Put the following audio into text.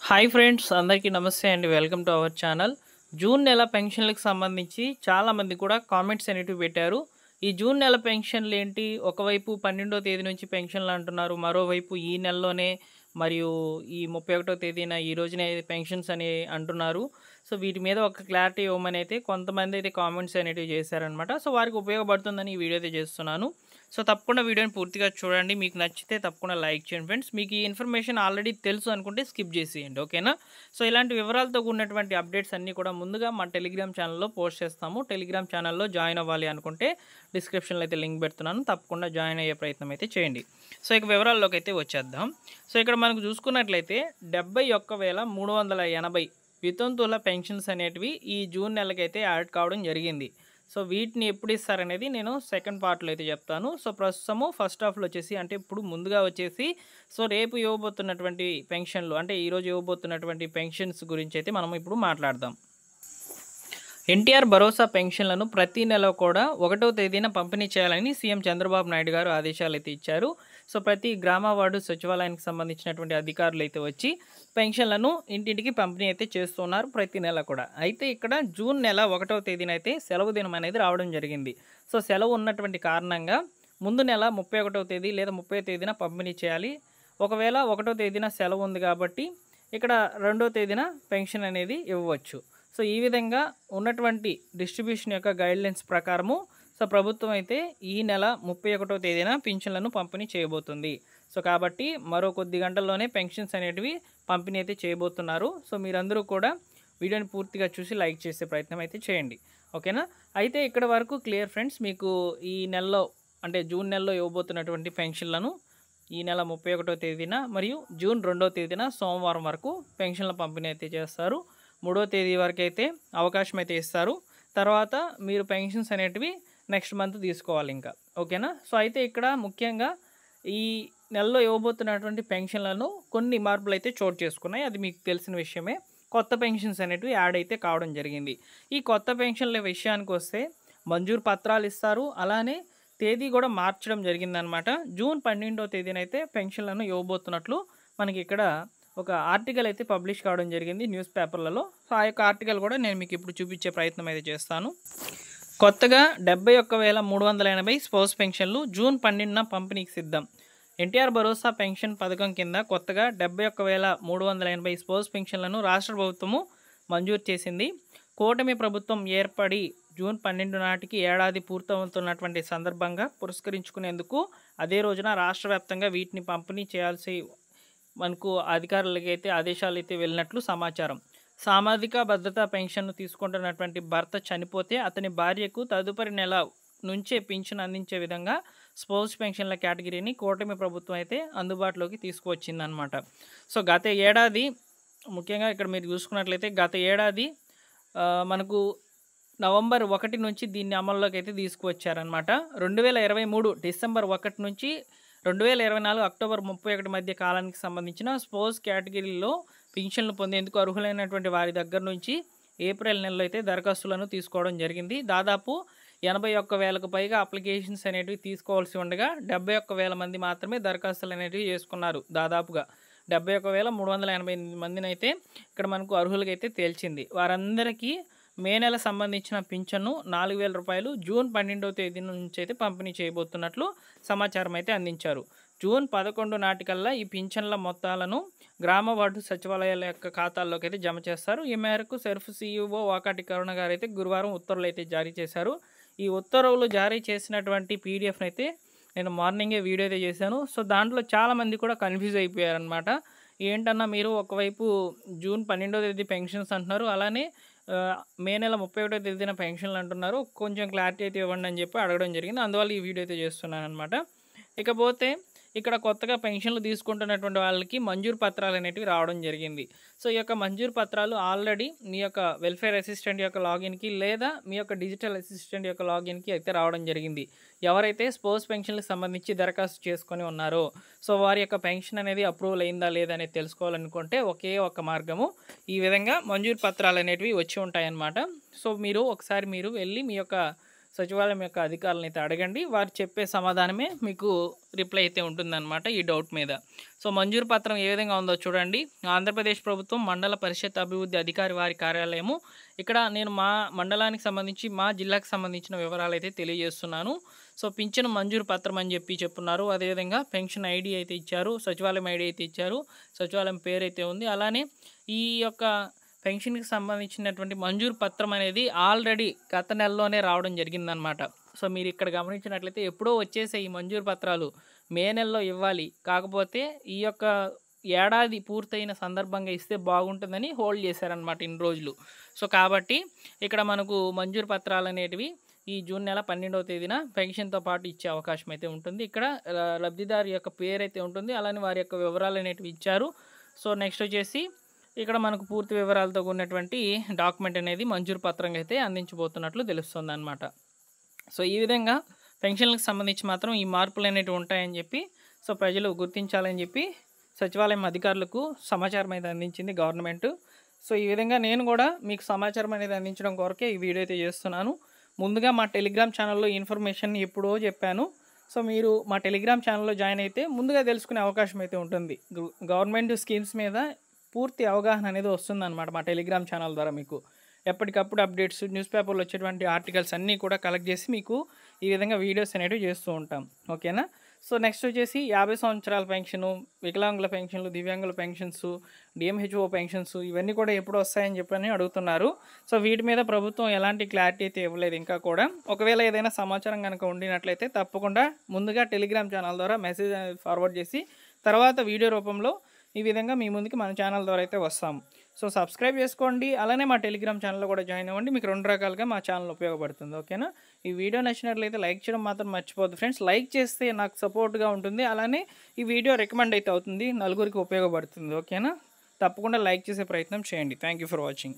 Hi friends, అందరికీ నమస్తే అండి. Welcome to our channel. June నెల పెన్షన్లకు సంబంధించి చాలామంది కూడా కామెంట్స్ అనేటివి పెట్టారు. ఈ జూన్ నెల పెన్షన్లు ఏంటి, ఒకవైపు 12వ తేదీ నుంచి పెన్షన్లు అంటున్నారు, మరోవైపు ఈ నెలలోనే మరియు ఈ 31వ తేదీన ఈ రోజునే పెన్షన్స్ అని అంటున్నారు. సో వీటి మీద ఒక క్లారిటీ ఇవ్వమని అయితే కొంతమంది అయితే కామెంట్స్ అనేటివి చేశారనమాట. సో వారికి ఉపయోగపడుతుందని ఈ వీడియో అయితే చేస్తున్నాను. సో తప్పకుండా వీడియోని పూర్తిగా చూడండి. మీకు నచ్చితే తప్పకుండా లైక్ చేయండి ఫ్రెండ్స్. మీకు ఈ ఇన్ఫర్మేషన్ ఆల్రెడీ తెలుసు అనుకుంటే స్కిప్ చేసేయండి, ఓకేనా. సో ఇలాంటి వివరాలతో కూడినటువంటి అప్డేట్స్ అన్నీ కూడా ముందుగా మా టెలిగ్రామ్ ఛానల్లో పోస్ట్ చేస్తాము. టెలిగ్రామ్ ఛానల్లో జాయిన్ అవ్వాలి అనుకుంటే డిస్క్రిప్షన్లో అయితే లింక్ పెడుతున్నాను, తప్పకుండా జాయిన్ అయ్యే ప్రయత్నం అయితే చేయండి. సో ఇక వివరాల్లోకి అయితే వచ్చేద్దాం. సో ఇక్కడ మనకు చూసుకున్నట్లయితే 71,380 వితంతువుల పెన్షన్స్ అనేటివి ఈ జూన్ నెలకైతే యాడ్ కావడం జరిగింది. సో వీటిని ఎప్పుడు ఇస్తారనేది నేను సెకండ్ పార్ట్లో అయితే చెప్తాను. సో ప్రస్తుతము ఫస్ట్ హాఫ్లో వచ్చేసి అంటే ఇప్పుడు ముందుగా వచ్చేసి సో రేపు ఇవ్వబోతున్నటువంటి పెన్షన్లు అంటే ఈరోజు ఇవ్వబోతున్నటువంటి పెన్షన్స్ గురించి అయితే మనం ఇప్పుడు మాట్లాడదాం. ఎన్టీఆర్ భరోసా పెన్షన్లను ప్రతి నెల కూడా 1వ తేదీన పంపిణీ చేయాలని సీఎం చంద్రబాబు నాయుడు గారు ఆదేశాలు అయితే ఇచ్చారు. సో ప్రతి గ్రామ వార్డు సచివాలయానికి సంబంధించినటువంటి అధికారులు అయితే వచ్చి పెన్షన్లను ఇంటింటికి పంపిణీ అయితే చేస్తున్నారు ప్రతి నెల కూడా. అయితే ఇక్కడ జూన్ నెల 1వ తేదీన అయితే సెలవు దినం అనేది రావడం జరిగింది. సో సెలవు ఉన్నటువంటి కారణంగా ముందు నెల 31వ తేదీ లేదా 30వ తేదీన పంపిణీ చేయాలి. ఒకవేళ 1వ తేదీన సెలవు ఉంది కాబట్టి ఇక్కడ 2వ తేదీన పెన్షన్ అనేది ఇవ్వవచ్చు. సో ఈ విధంగా ఉన్నటువంటి డిస్ట్రిబ్యూషన్ యొక్క గైడ్లైన్స్ ప్రకారము సో ప్రభుత్వం అయితే ఈ నెల 31వ తేదీన పింఛన్లను పంపిణీ చేయబోతుంది. సో కాబట్టి మరో కొద్ది గంటల్లోనే పెన్షన్స్ అనేటివి పంపిణీ అయితే చేయబోతున్నారు. సో మీరందరూ కూడా వీడియోని పూర్తిగా చూసి లైక్ చేసే ప్రయత్నం అయితే చేయండి, ఓకేనా. అయితే ఇక్కడ వరకు క్లియర్ ఫ్రెండ్స్. మీకు ఈ నెలలో అంటే జూన్ నెలలో ఇవ్వబోతున్నటువంటి పెన్షన్లను ఈ నెల 31వ తేదీన మరియు జూన్ 2వ తేదీన సోమవారం వరకు పెన్షన్ల పంపిణీ అయితే చేస్తారు. 3వ తేదీ వరకు అయితే అవకాశం అయితే ఇస్తారు. తర్వాత మీరు పెన్షన్స్ అనేటివి నెక్స్ట్ మంత్ తీసుకోవాలి ఇంకా, ఓకేనా. సో అయితే ఇక్కడ ముఖ్యంగా ఈ నెలలో ఇవ్వబోతున్నటువంటి పెన్షన్లను కొన్ని మార్పులు అయితే చోటు చేసుకున్నాయి. అది మీకు తెలిసిన విషయమే. కొత్త పెన్షన్స్ అనేటివి యాడ్ అయితే కావడం జరిగింది. ఈ కొత్త పెన్షన్ల విషయానికి వస్తే మంజూరు పత్రాలు ఇస్తారు, అలానే తేదీ కూడా మార్చడం జరిగిందనమాట. జూన్ 12వ తేదీన అయితే పెన్షన్లను ఇవ్వబోతున్నట్లు మనకి ఇక్కడ ఒక ఆర్టికల్ అయితే పబ్లిష్ కావడం జరిగింది న్యూస్ పేపర్లలో. సో ఆ యొక్క ఆర్టికల్ కూడా నేను మీకు ఇప్పుడు చూపించే ప్రయత్నం అయితే చేస్తాను. కొత్తగా 71,380 స్పౌస్ పెన్షన్లు జూన్ 12న పంపిణీకి సిద్ధం. ఎన్టీఆర్ భరోసా పెన్షన్ పథకం కింద కొత్తగా 71,380 స్పౌస్ పెన్షన్లను రాష్ట్ర ప్రభుత్వము మంజూరు చేసింది. కూటమి ప్రభుత్వం ఏర్పడి జూన్ 12 నాటికి ఏడాది పూర్తవుతున్నటువంటి సందర్భంగా పురస్కరించుకునేందుకు అదే రోజున రాష్ట్ర వ్యాప్తంగా వీటిని పంపిణీ చేయాల్సి మనకు అధికారులకి అయితే ఆదేశాలు అయితే వెళ్ళినట్లు సమాచారం. సామాజిక భద్రతా పెన్షన్ను తీసుకుంటున్నటువంటి భర్త చనిపోతే అతని భార్యకు తదుపరి నెల నుంచే పింఛన్ అందించే విధంగా స్పౌస్ పెన్షన్ల కేటగిరీని కూటమి ప్రభుత్వం అయితే అందుబాటులోకి తీసుకువచ్చిందనమాట. సో గత ఏడాది ముఖ్యంగా ఇక్కడ మీరు చూసుకున్నట్లయితే గత ఏడాది మనకు నవంబర్ 1 నుంచి దీన్ని అమల్లోకి అయితే తీసుకువచ్చారనమాట. 2023 డిసెంబర్ 1 నుంచి 2024 అక్టోబర్ 31 మధ్య కాలానికి సంబంధించిన స్పౌస్ కేటగిరీలో పింఛన్లు పొందేందుకు అర్హులైనటువంటి వారి దగ్గర నుంచి ఏప్రిల్ నెలలో అయితే దరఖాస్తులను తీసుకోవడం జరిగింది. దాదాపు 81,000కు పైగా అప్లికేషన్స్ అనేటివి తీసుకోవాల్సి ఉండగా 71,000 మంది మాత్రమే దరఖాస్తులు అనేటివి చేసుకున్నారు. దాదాపుగా 71,388 మందిని అయితే ఇక్కడ మనకు అర్హులుగా అయితే తేల్చింది. వారందరికీ మే నెల సంబంధించిన పింఛన్ను 4,000 రూపాయలు జూన్ 12వ తేదీ నుంచి అయితే పంపిణీ చేయబోతున్నట్లు సమాచారం అయితే అందించారు. జూన్ 11 నాటికల్లా ఈ పింఛన్ల మొత్తాలను గ్రామ వార్డు సచివాలయాల యొక్క ఖాతాల్లోకి అయితే జమ చేస్తారు. ఈ మేరకు సెర్ఫ్ సీఈఓ వాకాటి కరుణ గారు అయితే గురువారం ఉత్తర్వులు అయితే జారీ చేశారు. ఈ ఉత్తర్వులు జారీ చేసినటువంటి పీడిఎఫ్ని అయితే నేను మార్నింగే వీడియో అయితే చేశాను. సో దాంట్లో చాలామంది కూడా కన్ఫ్యూజ్ అయిపోయారనమాట. ఏంటన్నా మీరు ఒకవైపు జూన్ 12వ తేదీ పెన్షన్స్ అంటున్నారు, అలానే మే నెల 31వ తేదీన పెన్షన్లు అంటున్నారు, కొంచెం క్లారిటీ అయితే ఇవ్వండి అని చెప్పి అడగడం జరిగింది. అందువల్ల ఈ వీడియో అయితే చేస్తున్నాను అనమాట. ఇకపోతే ఇక్కడ కొత్తగా పెన్షన్లు తీసుకుంటున్నటువంటి వాళ్ళకి మంజూరు పత్రాలు అనేటివి రావడం జరిగింది. సో ఈ యొక్క మంజూరు పత్రాలు ఆల్రెడీ మీ యొక్క వెల్ఫేర్ అసిస్టెంట్ యొక్క లాగిన్కి లేదా మీ యొక్క డిజిటల్ అసిస్టెంట్ యొక్క లాగిన్కి అయితే రావడం జరిగింది. ఎవరైతే స్పౌస్ పెన్షన్లకు సంబంధించి దరఖాస్తు చేసుకొని ఉన్నారో సో వారి యొక్క పెన్షన్ అనేది అప్రూవల్ అయిందా లేదా అనేది తెలుసుకోవాలనుకుంటే ఒకే ఒక మార్గము, ఈ విధంగా మంజూరు పత్రాలు అనేటివి వచ్చి ఉంటాయన్నమాట. సో మీరు ఒకసారి వెళ్ళి మీ యొక్క సచివాలయం యొక్క అధికారులను అయితే అడగండి. వారు చెప్పే సమాధానమే మీకు రిప్లై అయితే ఉంటుందన్నమాట ఈ డౌట్ మీద. సో మంజూరు పత్రం ఏ విధంగా ఉందో చూడండి. ఆంధ్రప్రదేశ్ ప్రభుత్వం మండల పరిషత్ అభివృద్ధి అధికారి వారి కార్యాలయము. ఇక్కడ నేను మా మండలానికి సంబంధించి మా జిల్లాకు సంబంధించిన వివరాలు అయితే తెలియజేస్తున్నాను. సో పింఛను మంజూరు పత్రం అని చెప్పి చెప్పున్నారు. అదేవిధంగా పెన్షన్ ఐడి అయితే ఇచ్చారు, సచివాలయం ఐడి అయితే ఇచ్చారు, సచివాలయం పేరు అయితే ఉంది. అలానే ఈ యొక్క పెన్షన్కి సంబంధించినటువంటి మంజూరు పత్రం అనేది ఆల్రెడీ గత నెలలోనే రావడం జరిగిందనమాట. సో మీరు ఇక్కడ గమనించినట్లయితే ఎప్పుడో వచ్చేసే ఈ మంజూరు పత్రాలు మే నెలలో ఇవ్వాలి, కాకపోతే ఈ యొక్క ఏడాది పూర్తయిన సందర్భంగా ఇస్తే బాగుంటుందని హోల్డ్ చేశారనమాట ఇన్ని రోజులు. సో కాబట్టి ఇక్కడ మనకు మంజూరు పత్రాలు అనేటివి ఈ జూన్ నెల 12వ తేదీన పెన్షన్తో పాటు ఇచ్చే అవకాశం అయితే ఉంటుంది. ఇక్కడ లబ్ధిదారు యొక్క పేరు అయితే ఉంటుంది, అలానే వారి యొక్క వివరాలు అనేటివి ఇచ్చారు. సో నెక్స్ట్ వచ్చేసి ఇక్కడ మనకు పూర్తి వివరాలతో ఉన్నటువంటి డాక్యుమెంట్ అనేది మంజూరు పత్రంగా అయితే అందించబోతున్నట్లు తెలుస్తుంది అనమాట. సో ఈ విధంగా పెన్షన్లకు సంబంధించి మాత్రం ఈ మార్పులు అనేటివి ఉంటాయని చెప్పి సో ప్రజలు గుర్తించాలని చెప్పి సచివాలయం అధికారులకు సమాచారం అయితే అందించింది గవర్నమెంట్. సో ఈ విధంగా నేను కూడా మీకు సమాచారం అనేది అందించడం కొరకే ఈ వీడియో అయితే చేస్తున్నాను. ముందుగా మా టెలిగ్రామ్ ఛానల్లో ఇన్ఫర్మేషన్ ఎప్పుడో చెప్పాను. సో మీరు మా టెలిగ్రామ్ ఛానల్లో జాయిన్ అయితే ముందుగా తెలుసుకునే అవకాశం అయితే ఉంటుంది. గవర్నమెంట్ స్కీమ్స్ మీద పూర్తి అవగాహన అనేది వస్తుందన్నమాట మా టెలిగ్రామ్ ఛానల్ ద్వారా. మీకు ఎప్పటికప్పుడు అప్డేట్స్, న్యూస్ పేపర్లో వచ్చేటువంటి ఆర్టికల్స్ అన్నీ కూడా కలెక్ట్ చేసి మీకు ఈ విధంగా వీడియోస్ అనేవి చేస్తూ ఉంటాం. ఓకేనా. సో నెక్స్ట్ వచ్చేసి 50 సంవత్సరాల పెన్షను, వికలాంగుల పెన్షన్లు, దివ్యాంగుల పెన్షన్స్, డిఎంహెచ్ఓ పెన్షన్స్ ఇవన్నీ కూడా ఎప్పుడు వస్తాయని చెప్పని అడుగుతున్నారు. సో వీటి మీద ప్రభుత్వం ఎలాంటి క్లారిటీ అయితే ఇవ్వలేదు ఇంకా కూడా. ఒకవేళ ఏదైనా సమాచారం కనుక ఉండినట్లయితే తప్పకుండా ముందుగా టెలిగ్రామ్ ఛానల్ ద్వారా మెసేజ్ ఫార్వర్డ్ చేసి తర్వాత వీడియో రూపంలో ఈ విధంగా మీ ముందుకి మన ఛానల్ ద్వారా అయితే వస్తాము. సో సబ్స్క్రైబ్ చేసుకోండి, అలానే మా టెలిగ్రామ్ ఛానల్లో కూడా జాయిన్ అవ్వండి. మీకు 2 రకాలుగా మా ఛానల్ ఉపయోగపడుతుంది. ఓకేనా. ఈ వీడియో నచ్చినట్లయితే లైక్ చేయడం మాత్రం మర్చిపోద్దు ఫ్రెండ్స్. లైక్ చేస్తే నాకు సపోర్ట్గా ఉంటుంది, అలానే ఈ వీడియో రికమెండ్ అయితే అవుతుంది, నలుగురికి ఉపయోగపడుతుంది. ఓకేనా. తప్పకుండా లైక్ చేసే ప్రయత్నం చేయండి. Thank you for watching.